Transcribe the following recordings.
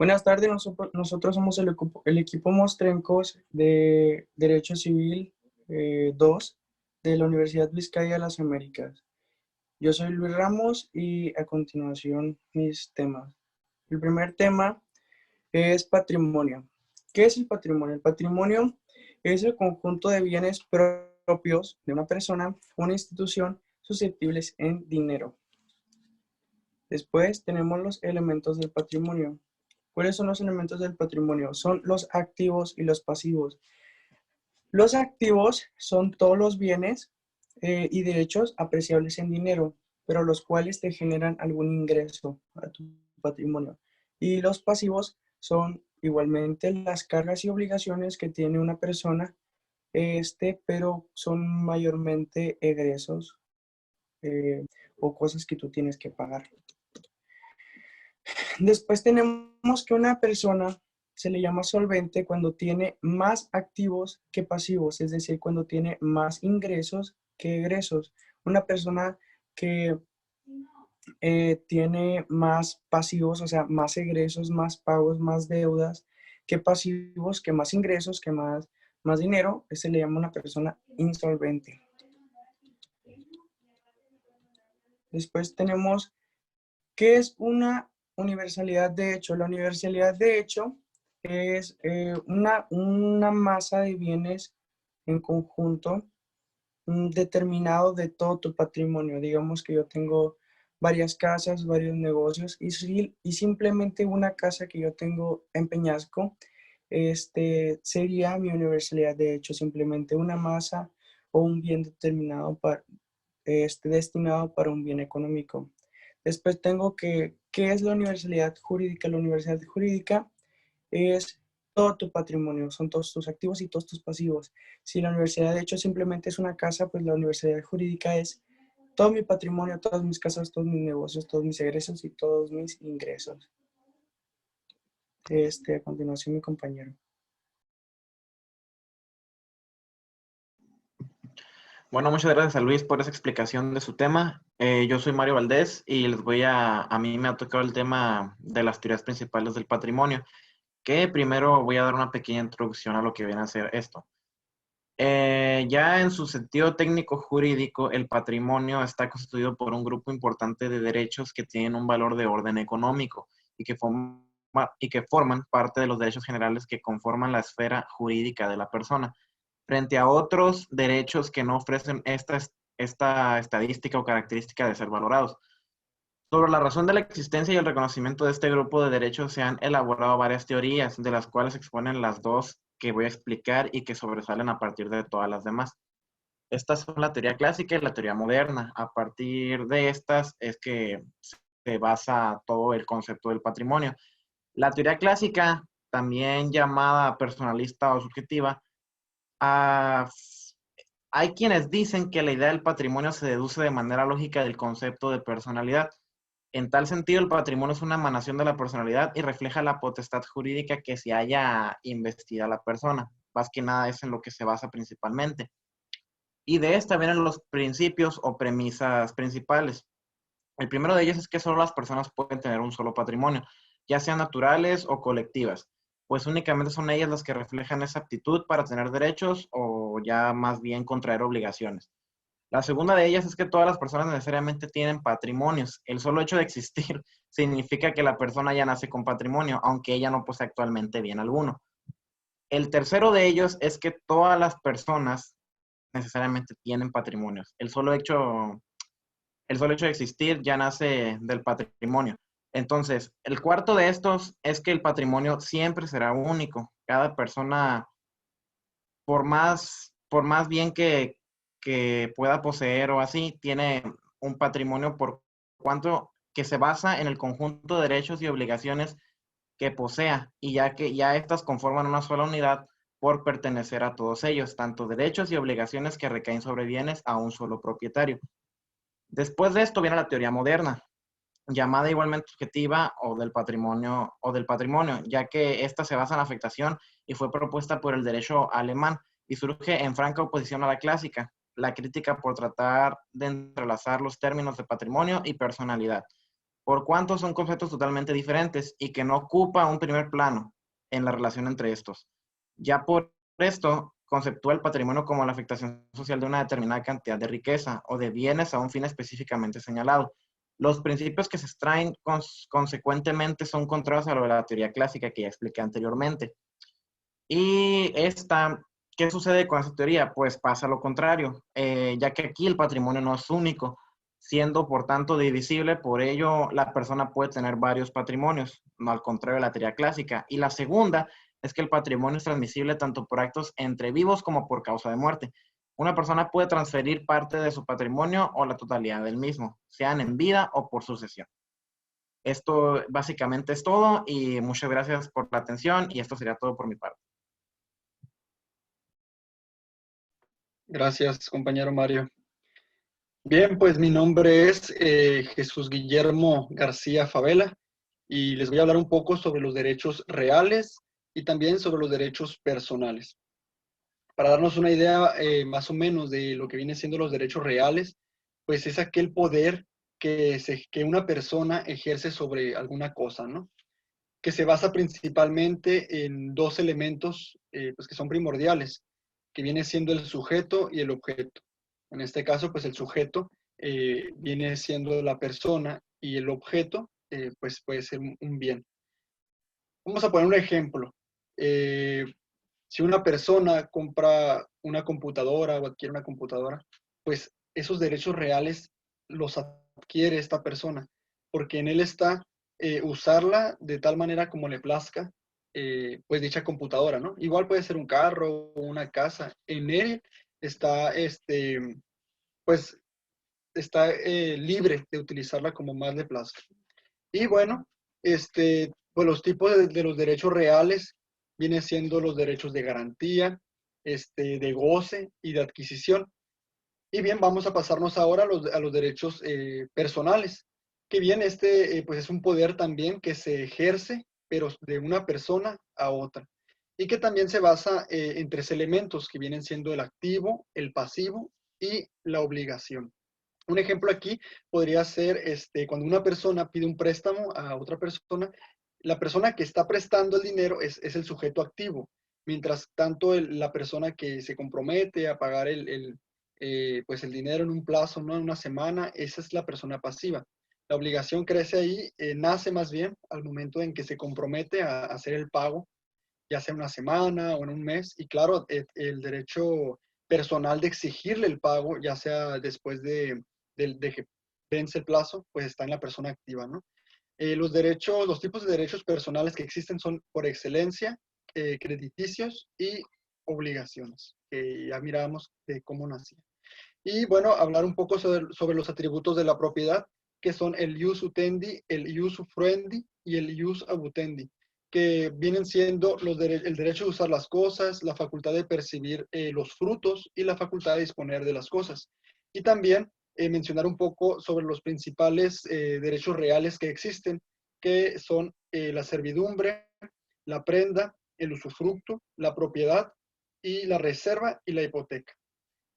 Buenas tardes, nosotros somos el equipo Mostrencos de Derecho Civil 2 de la Universidad Vizcaya de las Américas. Yo soy Luis Ramos y a continuación mis temas. El primer tema es patrimonio. ¿Qué es el patrimonio? El patrimonio es el conjunto de bienes propios de una persona o una institución susceptibles en dinero. Después tenemos los elementos del patrimonio. ¿Cuáles son los elementos del patrimonio? Son los activos y los pasivos. Los activos son todos los bienes y derechos apreciables en dinero, pero los cuales te generan algún ingreso a tu patrimonio. Y los pasivos son igualmente las cargas y obligaciones que tiene una persona, pero son mayormente egresos o cosas que tú tienes que pagar. Después tenemos que una persona se le llama solvente cuando tiene más activos que pasivos, es decir, cuando tiene más ingresos que egresos. Una persona que tiene más pasivos, o sea, más egresos, más pagos, más deudas que pasivos, que más ingresos, que más dinero, se le llama una persona insolvente. Después tenemos, ¿qué es una universalidad de hecho? La universalidad de hecho es una masa de bienes en conjunto determinado de todo tu patrimonio. Digamos que yo tengo varias casas, varios negocios y simplemente una casa que yo tengo en Peñasco, sería mi universalidad de hecho, simplemente una masa o un bien determinado destinado para un bien económico. Después tengo ¿qué es la universalidad jurídica? La universalidad jurídica es todo tu patrimonio, son todos tus activos y todos tus pasivos. Si la universidad de hecho simplemente es una casa, pues la universalidad jurídica es todo mi patrimonio, todas mis casas, todos mis negocios, todos mis egresos y todos mis ingresos. A continuación mi compañero. Bueno, muchas gracias a Luis por esa explicación de su tema. Yo soy Mario Valdés y a mí me ha tocado el tema de las teorías principales del patrimonio, que primero voy a dar una pequeña introducción a lo que viene a ser esto. Ya en su sentido técnico jurídico, el patrimonio está constituido por un grupo importante de derechos que tienen un valor de orden económico y que forman parte de los derechos generales que conforman la esfera jurídica de la persona frente a otros derechos que no ofrecen esta estadística o característica de ser valorados. Sobre la razón de la existencia y el reconocimiento de este grupo de derechos se han elaborado varias teorías, de las cuales se exponen las dos que voy a explicar y que sobresalen a partir de todas las demás. Estas son la teoría clásica y la teoría moderna. A partir de estas es que se basa todo el concepto del patrimonio. La teoría clásica, también llamada personalista o subjetiva, Ah, hay quienes dicen que la idea del patrimonio se deduce de manera lógica del concepto de personalidad. En tal sentido, el patrimonio es una emanación de la personalidad y refleja la potestad jurídica que se haya investido a la persona. Más que nada es en lo que se basa principalmente. Y de esta vienen los principios o premisas principales. El primero de ellos es que solo las personas pueden tener un solo patrimonio, ya sean naturales o colectivas, pues únicamente son ellas las que reflejan esa aptitud para tener derechos o ya más bien contraer obligaciones. La segunda de ellas es que todas las personas necesariamente tienen patrimonios. El solo hecho de existir significa que la persona ya nace con patrimonio, aunque ella no posee actualmente bien alguno. El tercero de ellos es que todas las personas necesariamente tienen patrimonios. El solo hecho de existir ya nace del patrimonio. Entonces, el cuarto de estos es que el patrimonio siempre será único. Cada persona, por más bien que pueda poseer o así, tiene un patrimonio por cuanto que se basa en el conjunto de derechos y obligaciones que posea, y ya que ya estas conforman una sola unidad por pertenecer a todos ellos, tanto derechos y obligaciones que recaen sobre bienes a un solo propietario. Después de esto viene la teoría moderna, llamada igualmente objetiva o del patrimonio, ya que esta se basa en la afectación y fue propuesta por el derecho alemán y surge en franca oposición a la clásica, la crítica por tratar de entrelazar los términos de patrimonio y personalidad. por cuanto son conceptos totalmente diferentes y que no ocupa un primer plano en la relación entre estos. Ya por esto, conceptúa el patrimonio como la afectación social de una determinada cantidad de riqueza o de bienes a un fin específicamente señalado. Los principios que se extraen consecuentemente son contrarios a lo de la teoría clásica que ya expliqué anteriormente. Y ¿qué sucede con esta teoría? Pues pasa lo contrario, ya que aquí el patrimonio no es único, siendo por tanto divisible, por ello la persona puede tener varios patrimonios, no al contrario de la teoría clásica. Y la segunda es que el patrimonio es transmisible tanto por actos entre vivos como por causa de muerte. Una persona puede transferir parte de su patrimonio o la totalidad del mismo, sean en vida o por sucesión. Esto básicamente es todo y muchas gracias por la atención y esto sería todo por mi parte. Gracias, compañero Mario. Bien, pues mi nombre es Jesús Guillermo García Favela y les voy a hablar un poco sobre los derechos reales y también sobre los derechos personales. Para darnos una idea más o menos de lo que vienen siendo los derechos reales, pues es aquel poder que una persona ejerce sobre alguna cosa, ¿no? Que se basa principalmente en dos elementos pues que son primordiales, que viene siendo el sujeto y el objeto. En este caso, pues el sujeto viene siendo la persona y el objeto pues puede ser un bien. Vamos a poner un ejemplo. Si una persona compra una computadora o adquiere una computadora, pues esos derechos reales los adquiere esta persona, porque en él está usarla de tal manera como le plazca, pues dicha computadora, ¿no? Igual puede ser un carro o una casa, en él está, pues, está libre de utilizarla como más le plazca. Y bueno, pues los tipos de los derechos reales vienen siendo los derechos de garantía, de goce y de adquisición. Y bien, vamos a pasarnos ahora a los derechos personales, que bien pues es un poder también que se ejerce, pero de una persona a otra. Y que también se basa en tres elementos, que vienen siendo el activo, el pasivo y la obligación. Un ejemplo aquí podría ser cuando una persona pide un préstamo a otra persona, la persona que está prestando el dinero es el sujeto activo, mientras tanto la persona que se compromete a pagar pues el dinero en un plazo, no en una semana, esa es la persona pasiva. La obligación crece ahí, nace más bien al momento en que se compromete a hacer el pago, ya sea en una semana o en un mes, y claro, el derecho personal de exigirle el pago, ya sea después de que vence el plazo, pues está en la persona activa, ¿no? Los tipos de derechos personales que existen son, por excelencia, crediticios y obligaciones, que ya mirábamos de cómo nacían. Y bueno, hablar un poco sobre los atributos de la propiedad, que son el ius utendi, el ius fruendi y el ius abutendi, que vienen siendo el derecho de usar las cosas, la facultad de percibir los frutos y la facultad de disponer de las cosas. Y también mencionar un poco sobre los principales derechos reales que existen, que son la servidumbre, la prenda, el usufructo, la propiedad y la reserva y la hipoteca.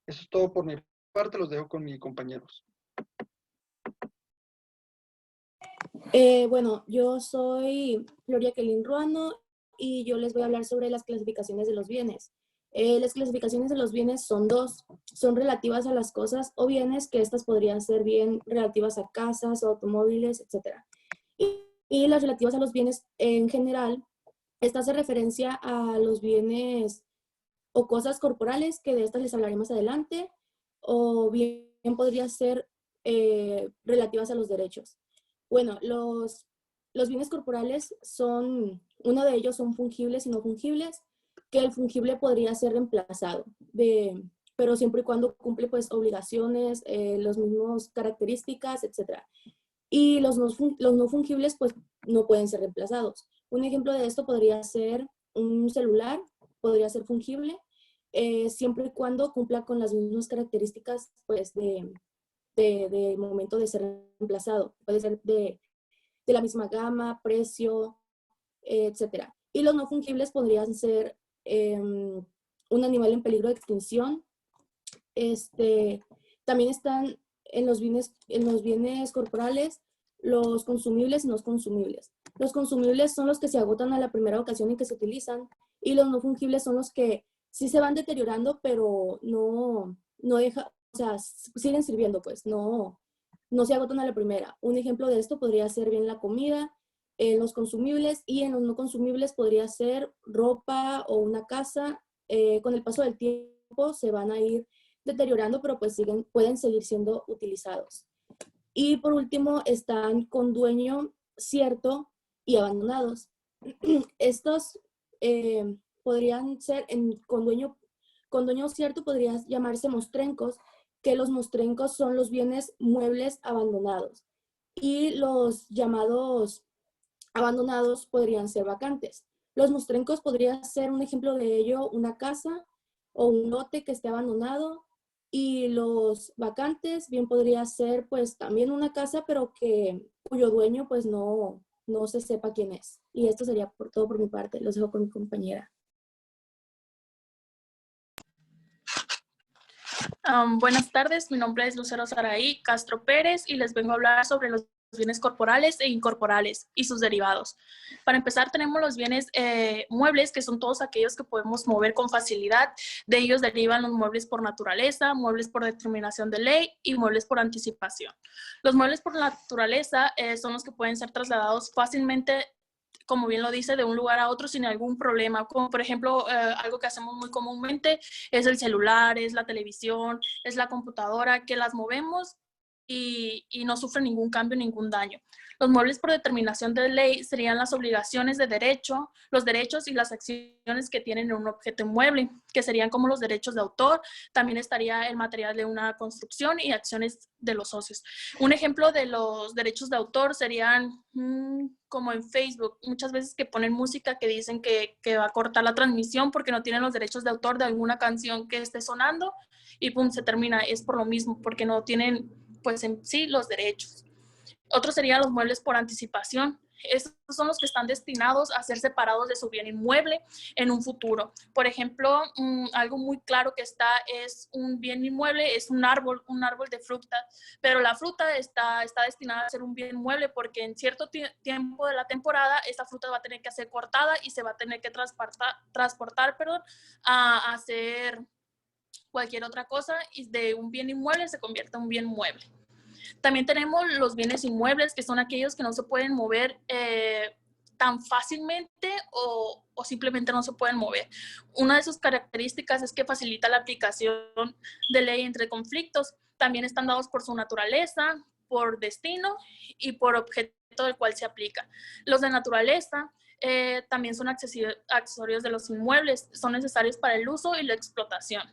Eso es todo por mi parte, los dejo con mis compañeros. Bueno, yo soy Gloria Kelin Ruano y yo les voy a hablar sobre las clasificaciones de los bienes. Las clasificaciones de los bienes son dos, son relativas a las cosas o bienes, que estas podrían ser bien relativas a casas, automóviles, etc. Y las relativas a los bienes en general, esta hace referencia a los bienes o cosas corporales, que de estas les hablaré más adelante, o bien podría ser relativas a los derechos. Bueno, los bienes corporales uno de ellos son fungibles y no fungibles, que el fungible podría ser reemplazado, pero siempre y cuando cumple pues obligaciones, las mismas características, etc. Y los no fungibles pues no pueden ser reemplazados. Un ejemplo de esto podría ser un celular, podría ser fungible, siempre y cuando cumpla con las mismas características pues de momento de ser reemplazado. Puede ser de la misma gama, precio, etc. Y los no fungibles podrían ser un animal en peligro de extinción. También están en los bienes corporales los consumibles y no consumibles. Los consumibles son los que se agotan a la primera ocasión en que se utilizan, y los no fungibles son los que sí se van deteriorando, pero no o sea, siguen sirviendo, pues, no se agotan a la primera. Un ejemplo de esto podría ser bien la comida, en los consumibles, y en los no consumibles podría ser ropa o una casa. Con el paso del tiempo se van a ir deteriorando, pero pues pueden seguir siendo utilizados. Y por último están con dueño cierto y abandonados. Estos podrían ser, con dueño cierto podría llamarse mostrencos, que los mostrencos son los bienes muebles abandonados. Y los llamados abandonados podrían ser vacantes. Los mostrencos podría ser un ejemplo de ello una casa o un lote que esté abandonado, y los vacantes bien podría ser pues también una casa, pero cuyo dueño pues no se sepa quién es. Y esto sería todo por mi parte. Los dejo con mi compañera. Buenas tardes, mi nombre es Lucero Saraí Castro Pérez y les vengo a hablar sobre los bienes corporales e incorporales y sus derivados. Para empezar, tenemos los bienes muebles, que son todos aquellos que podemos mover con facilidad. De ellos derivan los muebles por naturaleza, muebles por determinación de ley y muebles por anticipación. Los muebles por naturaleza son los que pueden ser trasladados fácilmente, como bien lo dice, de un lugar a otro sin algún problema, como por ejemplo algo que hacemos muy comúnmente es el celular, es la televisión, es la computadora, que las movemos y no sufre ningún cambio, ningún daño. Los muebles por determinación de ley serían las obligaciones de derecho, los derechos y las acciones que tienen en un objeto inmueble, que serían como los derechos de autor. También estaría el material de una construcción y acciones de los socios. Un ejemplo de los derechos de autor serían como en Facebook, muchas veces que ponen música que dicen que va a cortar la transmisión porque no tienen los derechos de autor de alguna canción que esté sonando y pum, se termina. Es por lo mismo, porque no tienen pues en sí los derechos. Otros serían los muebles por anticipación. Estos son los que están destinados a ser separados de su bien inmueble en un futuro. Por ejemplo, algo muy claro que está es un bien inmueble, es un árbol de fruta, pero la fruta está destinada a ser un bien inmueble porque en cierto tiempo de la temporada esta fruta va a tener que ser cortada y se va a tener que transportar a hacer cualquier otra cosa, y de un bien inmueble se convierte en un bien mueble. También tenemos los bienes inmuebles, que son aquellos que no se pueden mover tan fácilmente o simplemente no se pueden mover. Una de sus características es que facilita la aplicación de ley entre conflictos. También están dados por su naturaleza, por destino y por objeto del cual se aplica. Los de naturaleza también son accesorios de los inmuebles, son necesarios para el uso y la explotación.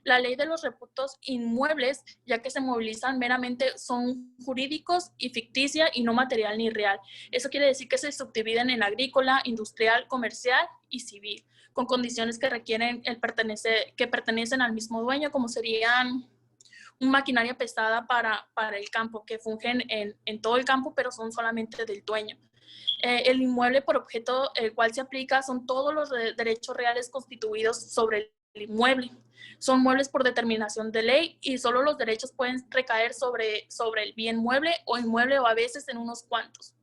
La ley de los reputos inmuebles, ya que se movilizan meramente, son jurídicos y ficticia y no material ni real. Eso quiere decir que se subdividen en agrícola, industrial, comercial y civil, con condiciones que requieren que pertenecen al mismo dueño, como serían una maquinaria pesada para el campo, que fungen en todo el campo, pero son solamente del dueño. El inmueble por objeto el cual se aplica son todos los derechos reales constituidos sobre el inmueble. Son muebles por determinación de ley y solo los derechos pueden recaer sobre el bien mueble o inmueble, o a veces en unos cuantos.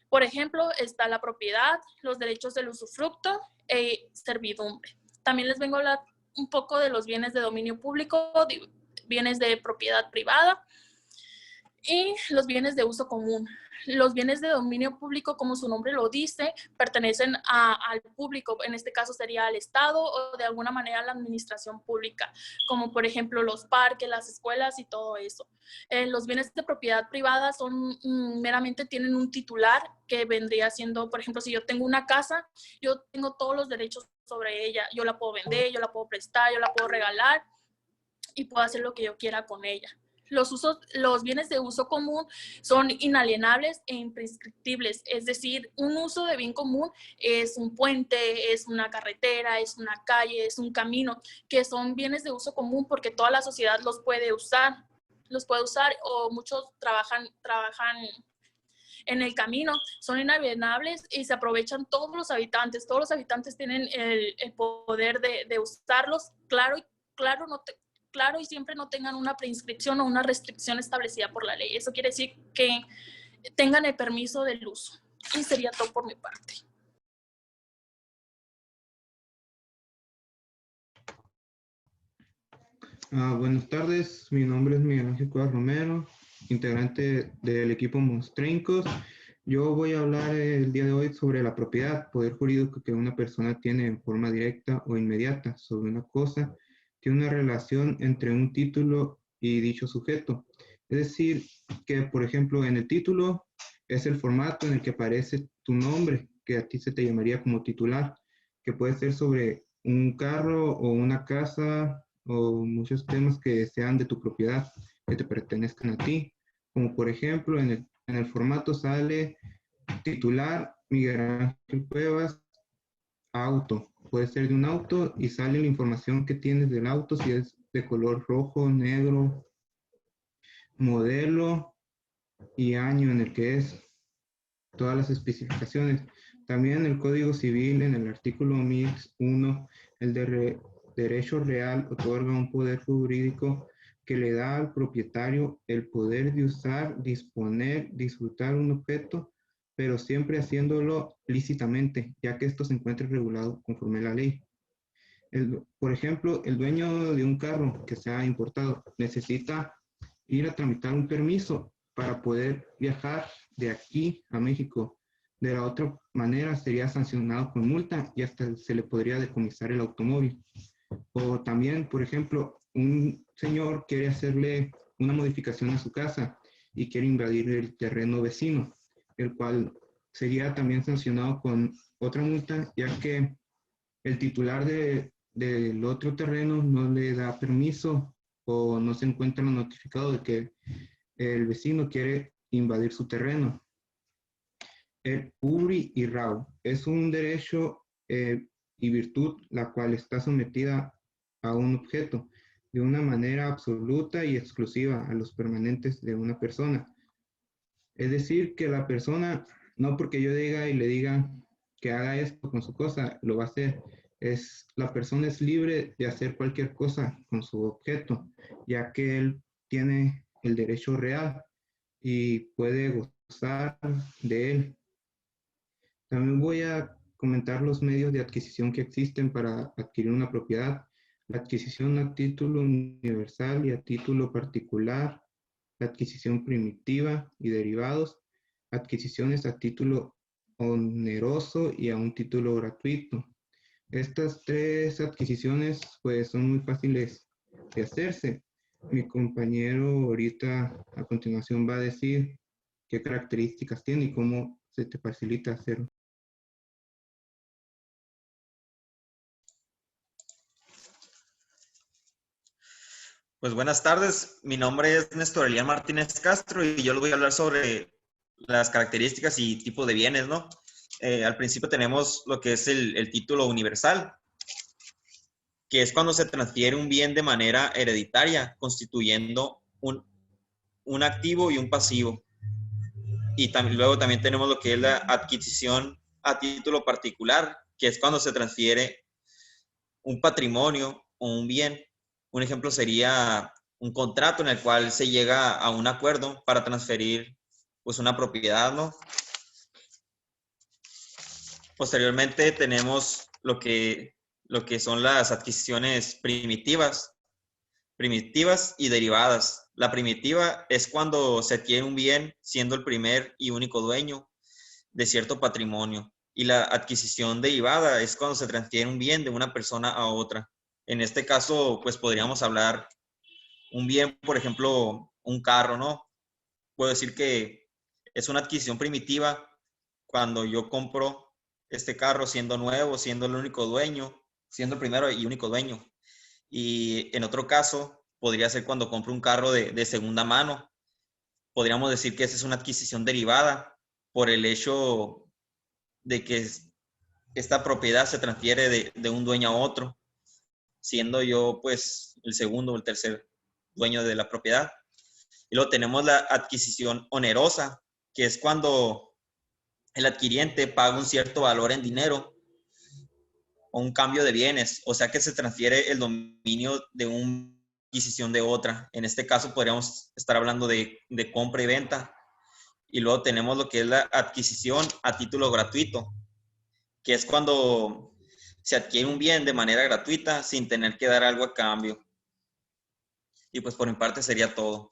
Por ejemplo, está la propiedad, los derechos del usufructo e servidumbre. También les vengo a hablar un poco de los bienes de dominio público, bienes de propiedad privada y los bienes de uso común. Los bienes de dominio público, como su nombre lo dice, pertenecen al público, en este caso sería al Estado o de alguna manera a la administración pública, como por ejemplo los parques, las escuelas y todo eso. Los bienes de propiedad privada son meramente tienen un titular que vendría siendo, por ejemplo, si yo tengo una casa, yo tengo todos los derechos sobre ella. Yo la puedo vender, yo la puedo prestar, yo la puedo regalar y puedo hacer lo que yo quiera con ella. Los bienes de uso común son inalienables e imprescriptibles, es decir, un uso de bien común es un puente, es una carretera, es una calle, es un camino, que son bienes de uso común porque toda la sociedad los puede usar o muchos trabajan en el camino, son inalienables y se aprovechan todos los habitantes tienen el poder de usarlos, claro y siempre no tengan una prescripción o una restricción establecida por la ley. Eso quiere decir que tengan el permiso del uso. Y sería todo por mi parte. Buenas tardes, mi nombre es Miguel Ángel Cuevas Romero, integrante del equipo Monstrencos. Yo voy a hablar el día de hoy sobre la propiedad, poder jurídico que una persona tiene en forma directa o inmediata sobre una cosa, tiene una relación entre un título y dicho sujeto. Es decir, que por ejemplo en el título es el formato en el que aparece tu nombre, que a ti se te llamaría como titular, que puede ser sobre un carro o una casa, o muchos temas que sean de tu propiedad, que te pertenezcan a ti. Como por ejemplo, en el formato sale titular Miguel Ángel Cuevas, auto. Puede ser de un auto y sale la información que tienes del auto, si es de color rojo, negro, modelo y año en el que es, todas las especificaciones. También el Código Civil, en el artículo 1001, el de derecho real otorga un poder jurídico que le da al propietario el poder de usar, disponer, disfrutar un objeto, pero siempre haciéndolo lícitamente, ya que esto se encuentra regulado conforme a la ley. Por ejemplo, el dueño de un carro que se ha importado necesita ir a tramitar un permiso para poder viajar de aquí a México. De la otra manera sería sancionado con multa y hasta se le podría decomisar el automóvil. O también, por ejemplo, un señor quiere hacerle una modificación a su casa y quiere invadir el terreno vecino, el cual sería también sancionado con otra multa, ya que el titular del otro terreno no le da permiso o no se encuentra notificado de que el vecino quiere invadir su terreno. El URI y RAU es un derecho y virtud la cual está sometida a un objeto de una manera absoluta y exclusiva a los permanentes de una persona. Es decir, que la persona, no porque yo diga y le diga que haga esto con su cosa, lo va a hacer. La persona es libre de hacer cualquier cosa con su objeto, ya que él tiene el derecho real y puede gozar de él. También voy a comentar los medios de adquisición que existen para adquirir una propiedad. La adquisición a título universal y a título particular, la adquisición primitiva y derivados, adquisiciones a título oneroso y a un título gratuito. Estas tres adquisiciones pues son muy fáciles de hacerse. Mi compañero ahorita a continuación va a decir qué características tiene y cómo se te facilita hacerlo. Pues buenas tardes, mi nombre es Néstor Elian Martínez Castro y yo les voy a hablar sobre las características y tipos de bienes, ¿no? Al principio tenemos lo que es el título universal, que es cuando se transfiere un bien de manera hereditaria, constituyendo un activo y un pasivo. Y luego también tenemos lo que es la adquisición a título particular, que es cuando se transfiere un patrimonio o un bien. Un ejemplo sería un contrato en el cual se llega a un acuerdo para transferir pues una propiedad, ¿no? Posteriormente tenemos lo que son las adquisiciones primitivas y derivadas. La primitiva es cuando se adquiere un bien siendo el primer y único dueño de cierto patrimonio. Y la adquisición derivada es cuando se transfiere un bien de una persona a otra. En este caso, pues podríamos hablar un bien, por ejemplo, un carro, ¿no? Puedo decir que es una adquisición primitiva cuando yo compro este carro siendo nuevo, siendo el único dueño, siendo el primero y único dueño. Y en otro caso, podría ser cuando compro un carro de segunda mano. Podríamos decir que esa es una adquisición derivada por el hecho de que esta propiedad se transfiere de un dueño a otro, siendo yo pues el segundo o el tercer dueño de la propiedad. Y luego tenemos la adquisición onerosa, que es cuando el adquiriente paga un cierto valor en dinero o un cambio de bienes, o sea que se transfiere el dominio de una adquisición de otra. En este caso podríamos estar hablando de compra y venta. Y luego tenemos lo que es la adquisición a título gratuito, que es cuando se adquiere un bien de manera gratuita sin tener que dar algo a cambio. Y pues por mi parte sería todo.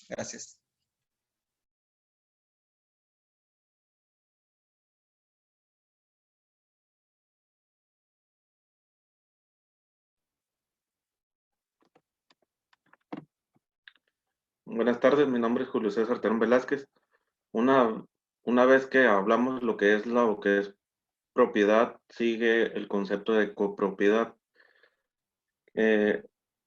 Gracias. Buenas tardes, mi nombre es Julio César Terón Velázquez. Una vez que hablamos lo que es propiedad, sigue el concepto de copropiedad. Eh,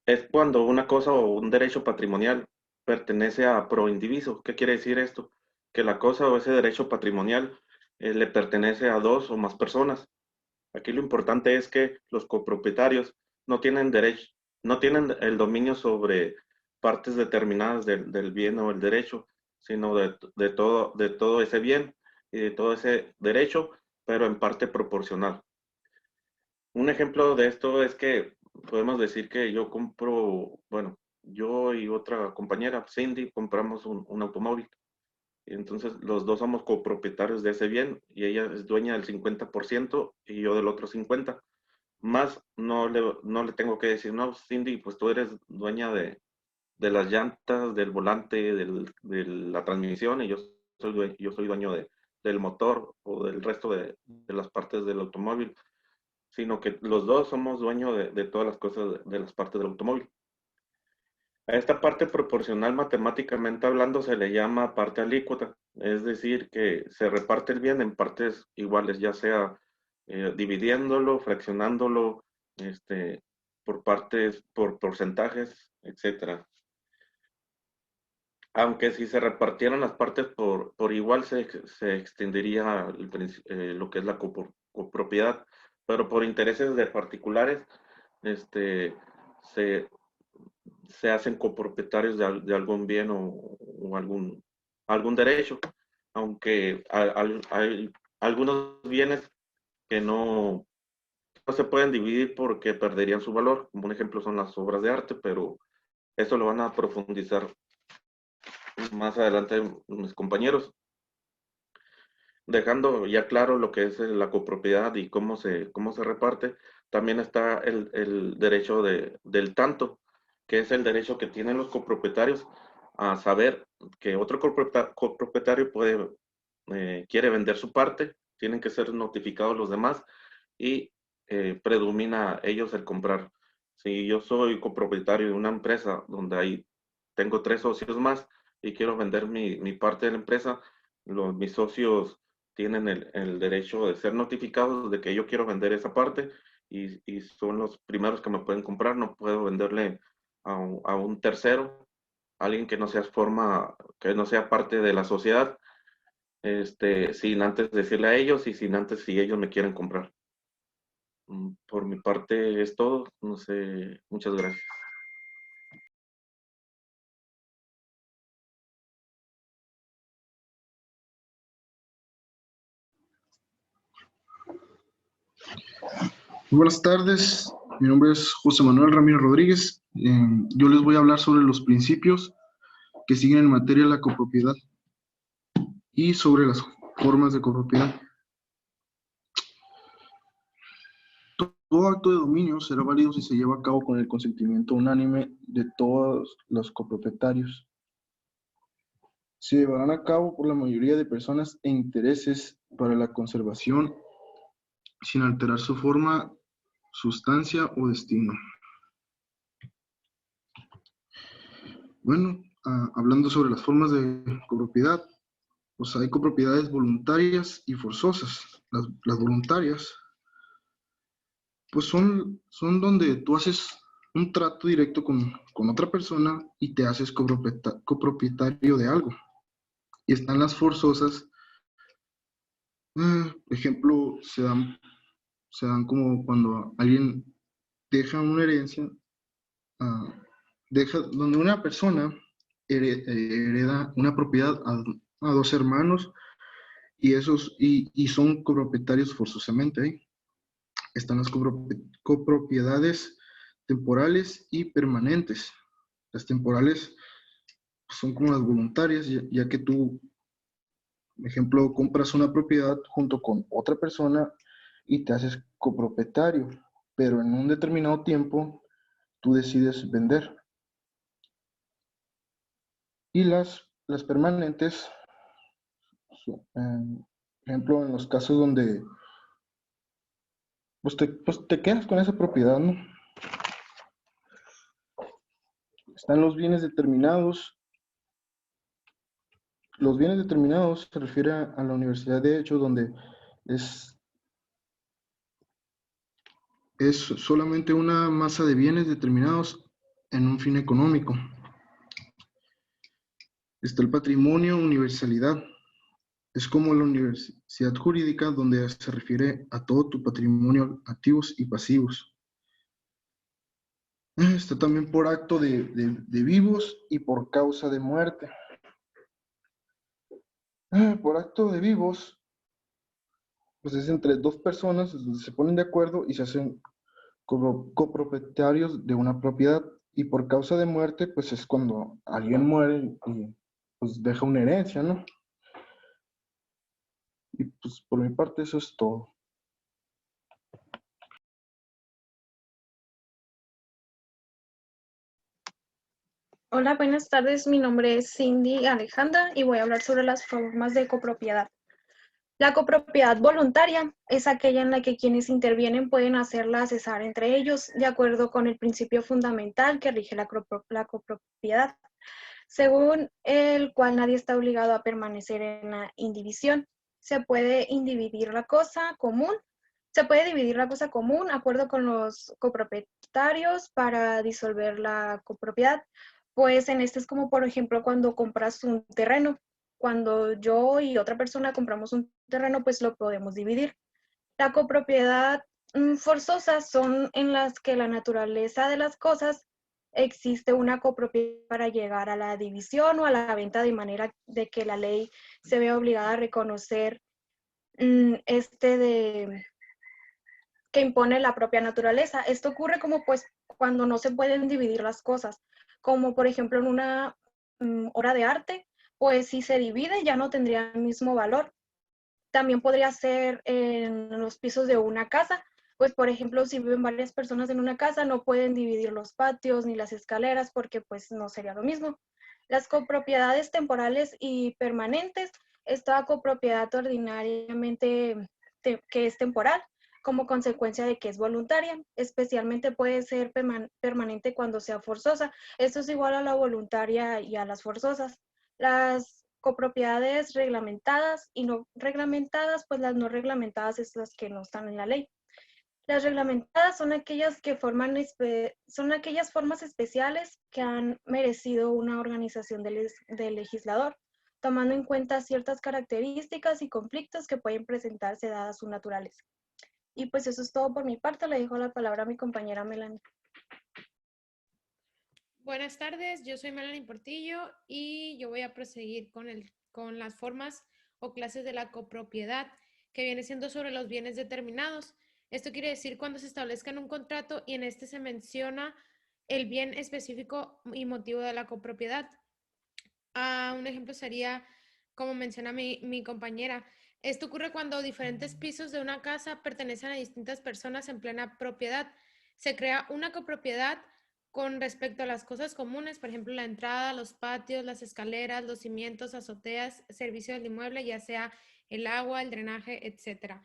es cuando una cosa o un derecho patrimonial pertenece a pro indiviso. ¿Qué quiere decir esto? Que la cosa o ese derecho patrimonial le pertenece a dos o más personas. Aquí lo importante es que los copropietarios no tienen derecho, no tienen el dominio sobre partes determinadas del bien o el derecho, sino de todo ese bien y de todo ese derecho, pero en parte proporcional. Un ejemplo de esto es que podemos decir que yo compro, bueno, yo y otra compañera, Cindy, compramos un automóvil. Y entonces los dos somos copropietarios de ese bien y ella es dueña del 50% y yo del otro 50%. Más no le tengo que decir, no, Cindy, pues tú eres dueña de las llantas, del volante, de la transmisión y yo soy dueño del motor o del resto de las partes del automóvil, sino que los dos somos dueños de todas las cosas de las partes del automóvil. A esta parte proporcional, matemáticamente hablando, se le llama parte alícuota, es decir, que se reparte el bien en partes iguales, ya sea dividiéndolo, fraccionándolo, por partes, por porcentajes, etcétera. Aunque si se repartieran las partes por igual, se extendería lo que es la copropiedad, pero por intereses de particulares, se, se hacen copropietarios de algún bien o algún derecho, aunque hay algunos bienes que no se pueden dividir porque perderían su valor. Como un ejemplo son las obras de arte, pero eso lo van a profundizar más adelante mis compañeros. Dejando ya claro lo que es la copropiedad y cómo se reparte, también está el derecho del tanto, que es el derecho que tienen los copropietarios a saber que otro copropietario quiere vender su parte, tienen que ser notificados los demás y predomina ellos el comprar. Si yo soy copropietario de una empresa donde tengo 3 socios más y quiero vender mi parte de la empresa, mis socios tienen el derecho de ser notificados de que yo quiero vender esa parte y son los primeros que me pueden comprar. No puedo venderle a un tercero, alguien que que no sea parte de la sociedad, sin antes decirle a ellos y sin antes si ellos me quieren comprar. Por mi parte es todo. No sé, muchas gracias. Muy buenas tardes, mi nombre es José Manuel Ramírez Rodríguez. Yo les voy a hablar sobre los principios que siguen en materia de la copropiedad y sobre las formas de copropiedad. Todo acto de dominio será válido si se lleva a cabo con el consentimiento unánime de todos los copropietarios. Se llevarán a cabo por la mayoría de personas e intereses para la conservación sin alterar su forma, sustancia o destino. Bueno, hablando sobre las formas de copropiedad, pues hay copropiedades voluntarias y forzosas. Las voluntarias, pues son donde tú haces un trato directo con otra persona y te haces copropietario de algo. Y están las forzosas, por ejemplo, se dan como cuando alguien deja una herencia, donde una persona hereda una propiedad a dos hermanos y son copropietarios forzosamente. ¿Eh? Están las copropiedades temporales y permanentes. Las temporales son como las voluntarias, ya que tú Ejemplo, compras una propiedad junto con otra persona y te haces copropietario, pero en un determinado tiempo tú decides vender. Y las permanentes, por ejemplo, en los casos donde pues te quedas con esa propiedad, ¿no? Están los bienes determinados. Los bienes determinados se refiere a la universidad de hecho, donde es solamente una masa de bienes determinados en un fin económico. Está el patrimonio, universalidad. Es como la universidad jurídica donde se refiere a todo tu patrimonio, activos y pasivos. Está también por acto de vivos y por causa de muerte. Por acto de vivos, pues es entre dos personas donde se ponen de acuerdo y se hacen copropietarios de una propiedad. Y por causa de muerte, pues es cuando alguien muere y pues deja una herencia, ¿no? Y pues por mi parte eso es todo. Hola, buenas tardes. Mi nombre es Cindy Alejandra y voy a hablar sobre las formas de copropiedad. La copropiedad voluntaria es aquella en la que quienes intervienen pueden hacerla cesar entre ellos, de acuerdo con el principio fundamental que rige la copropiedad, según el cual nadie está obligado a permanecer en la indivisión. Se puede dividir la cosa común, acuerdo con los copropietarios para disolver la copropiedad. Pues en este es como, por ejemplo, cuando compras un terreno. Cuando yo y otra persona compramos un terreno, pues lo podemos dividir. La copropiedad forzosa son en las que la naturaleza de las cosas existe una copropiedad para llegar a la división o a la venta, de manera de que la ley se ve obligada a reconocer que impone la propia naturaleza. Esto ocurre como pues cuando no se pueden dividir las cosas, como por ejemplo en una obra de arte, pues si se divide ya no tendría el mismo valor. También podría ser en los pisos de una casa, pues por ejemplo si viven varias personas en una casa no pueden dividir los patios ni las escaleras porque pues no sería lo mismo. Las copropiedades temporales y permanentes, esta copropiedad ordinariamente que es temporal, como consecuencia de que es voluntaria, especialmente puede ser permanente cuando sea forzosa. Esto es igual a la voluntaria y a las forzosas. Las copropiedades reglamentadas y no reglamentadas, pues las no reglamentadas es las que no están en la ley. Las reglamentadas son aquellas formas especiales que han merecido una organización del legislador, tomando en cuenta ciertas características y conflictos que pueden presentarse dadas su naturaleza. Y pues eso es todo por mi parte. Le dejo la palabra a mi compañera Melanie. Buenas tardes, yo soy Melanie Portillo y yo voy a proseguir con las formas o clases de la copropiedad, que viene siendo sobre los bienes determinados. Esto quiere decir cuando se establezca en un contrato y en este se menciona el bien específico y motivo de la copropiedad. Un ejemplo sería, como menciona mi compañera, esto ocurre cuando diferentes pisos de una casa pertenecen a distintas personas en plena propiedad. Se crea una copropiedad con respecto a las cosas comunes, por ejemplo, la entrada, los patios, las escaleras, los cimientos, azoteas, servicio del inmueble, ya sea el agua, el drenaje, etc.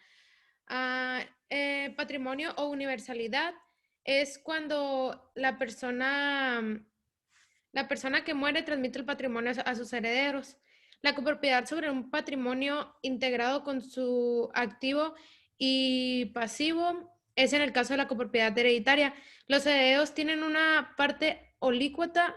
Patrimonio o universalidad es cuando la persona que muere transmite el patrimonio a sus herederos. La copropiedad sobre un patrimonio integrado con su activo y pasivo es en el caso de la copropiedad hereditaria. Los herederos tienen una parte alícuota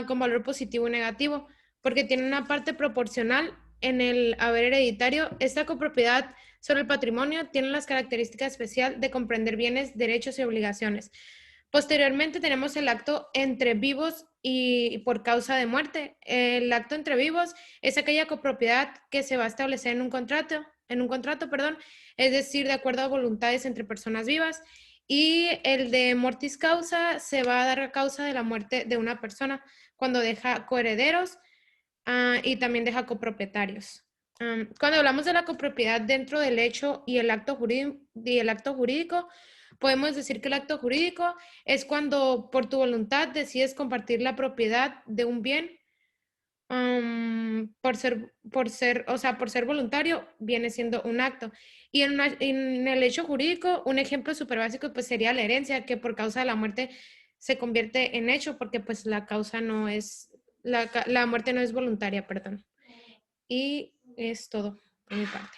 con valor positivo y negativo, porque tienen una parte proporcional en el haber hereditario. Esta copropiedad sobre el patrimonio tiene las características especiales de comprender bienes, derechos y obligaciones. Posteriormente tenemos el acto entre vivos y por causa de muerte. El acto entre vivos es aquella copropiedad que se va a establecer en un contrato, es decir, de acuerdo a voluntades entre personas vivas. Y el de mortis causa se va a dar a causa de la muerte de una persona cuando deja coherederos y también deja copropietarios. Cuando hablamos de la copropiedad dentro del hecho y el acto jurídico, podemos decir que el acto jurídico es cuando por tu voluntad decides compartir la propiedad de un bien. Por ser voluntario, viene siendo un acto. Y en el hecho jurídico, un ejemplo súper básico pues sería la herencia, que por causa de la muerte se convierte en hecho, porque pues la muerte no es voluntaria, perdón. Y es todo por mi parte.